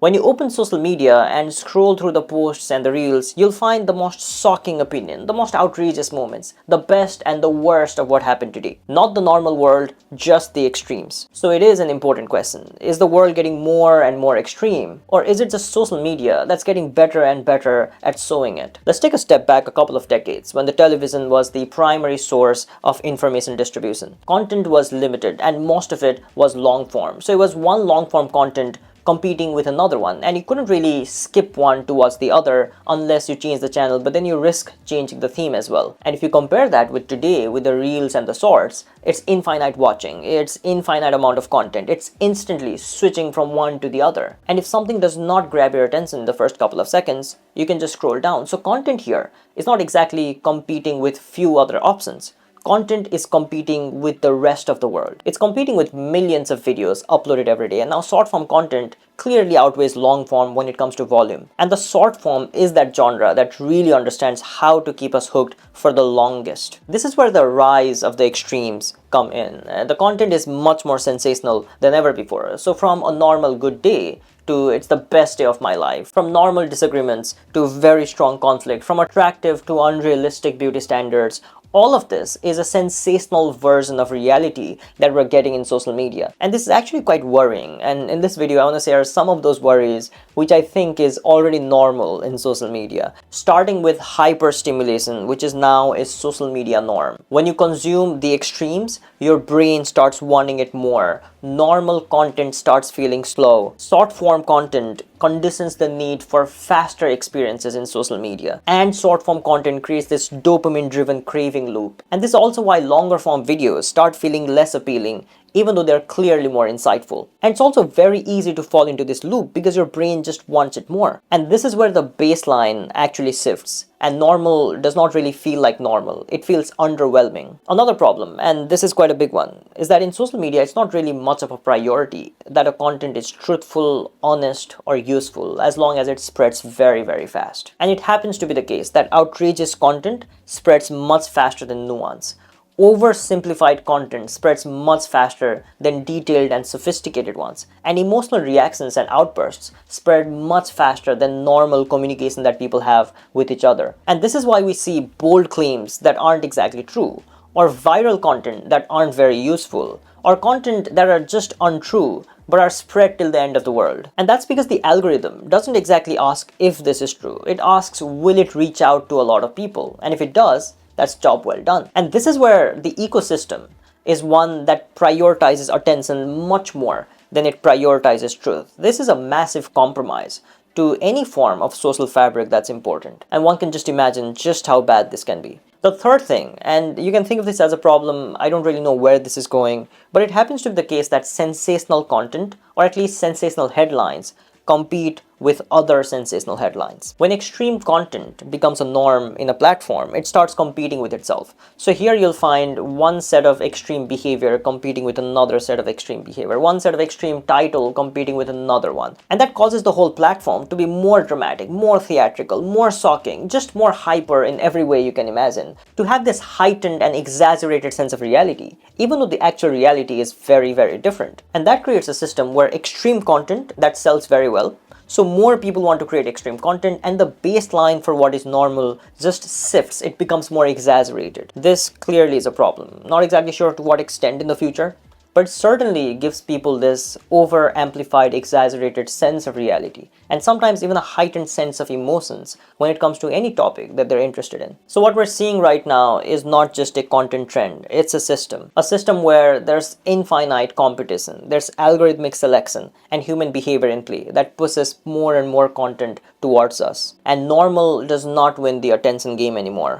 When you open social media and scroll through the posts and the reels, you'll find the most shocking opinion, the most outrageous moments, the best and the worst of what happened today. Not the normal world, just the extremes. So it is an important question. Is the world getting more and more extreme? Or is it just social media that's getting better and better at sowing it? Let's take a step back a couple of decades when the television was the primary source of information distribution. Content was limited and most of it was long form. So it was one long form content competing with another one, and you couldn't really skip one towards the other unless you change the channel, but then you risk changing the theme as well. And if you compare that with today, with the reels and the shorts, it's infinite watching, it's infinite amount of content, it's instantly switching from one to the other. And if something does not grab your attention in the first couple of seconds, you can just scroll down. So content here is not exactly competing with few other options. Content is competing with the rest of the world. It's competing with millions of videos uploaded every day, and now short form content clearly outweighs long form when it comes to volume. And the short form is that genre that really understands how to keep us hooked for the longest. This is where the rise of the extremes come in. The content is much more sensational than ever before. So from a normal good day to it's the best day of my life, from normal disagreements to very strong conflict, from attractive to unrealistic beauty standards, all of this is a sensational version of reality that we're getting in social media. And this is actually quite worrying. And in this video, I want to share some of those worries, which I think is already normal in social media. Starting with hyperstimulation, which is now a social media norm. When you consume the extremes, your brain starts wanting it more. Normal content starts feeling slow. Short form content conditions the need for faster experiences in social media. And short form content creates this dopamine driven craving loop. And this is also why longer form videos start feeling less appealing, even though they're clearly more insightful. And it's also very easy to fall into this loop because your brain just wants it more. And this is where the baseline actually shifts. And normal does not really feel like normal. It feels underwhelming. Another problem, and this is quite a big one, is that in social media, it's not really much of a priority that a content is truthful, honest, or useful, as long as it spreads very, very fast. And it happens to be the case that outrageous content spreads much faster than nuance. Oversimplified content spreads much faster than detailed and sophisticated ones, and emotional reactions and outbursts spread much faster than normal communication that people have with each other. And this is why we see bold claims that aren't exactly true, or viral content that aren't very useful, or content that are just untrue but are spread till the end of the world. And that's because the algorithm doesn't exactly ask if this is true. It asks, will it reach out to a lot of people? And if it does, that's job well done. And this is where the ecosystem is one that prioritizes attention much more than it prioritizes truth. This is a massive compromise to any form of social fabric that's important. And one can just imagine just how bad this can be. The third thing, and you can think of this as a problem, I don't really know where this is going, but it happens to be the case that sensational content, or at least sensational headlines, compete with other sensational headlines. When extreme content becomes a norm in a platform, it starts competing with itself. So here you'll find one set of extreme behavior competing with another set of extreme behavior, one set of extreme title competing with another one. And that causes the whole platform to be more dramatic, more theatrical, more shocking, just more hyper in every way you can imagine, to have this heightened and exaggerated sense of reality, even though the actual reality is very, very different. And that creates a system where extreme content that sells very well, so more people want to create extreme content, and the baseline for what is normal just shifts. It becomes more exaggerated. This clearly is a problem. Not exactly sure to what extent in the future, but it certainly gives people this over-amplified, exaggerated sense of reality, and sometimes even a heightened sense of emotions when it comes to any topic that they're interested in. So what we're seeing right now is not just a content trend, it's a system where there's infinite competition, there's algorithmic selection, and human behavior in play that pushes more and more content towards us. And normal does not win the attention game anymore.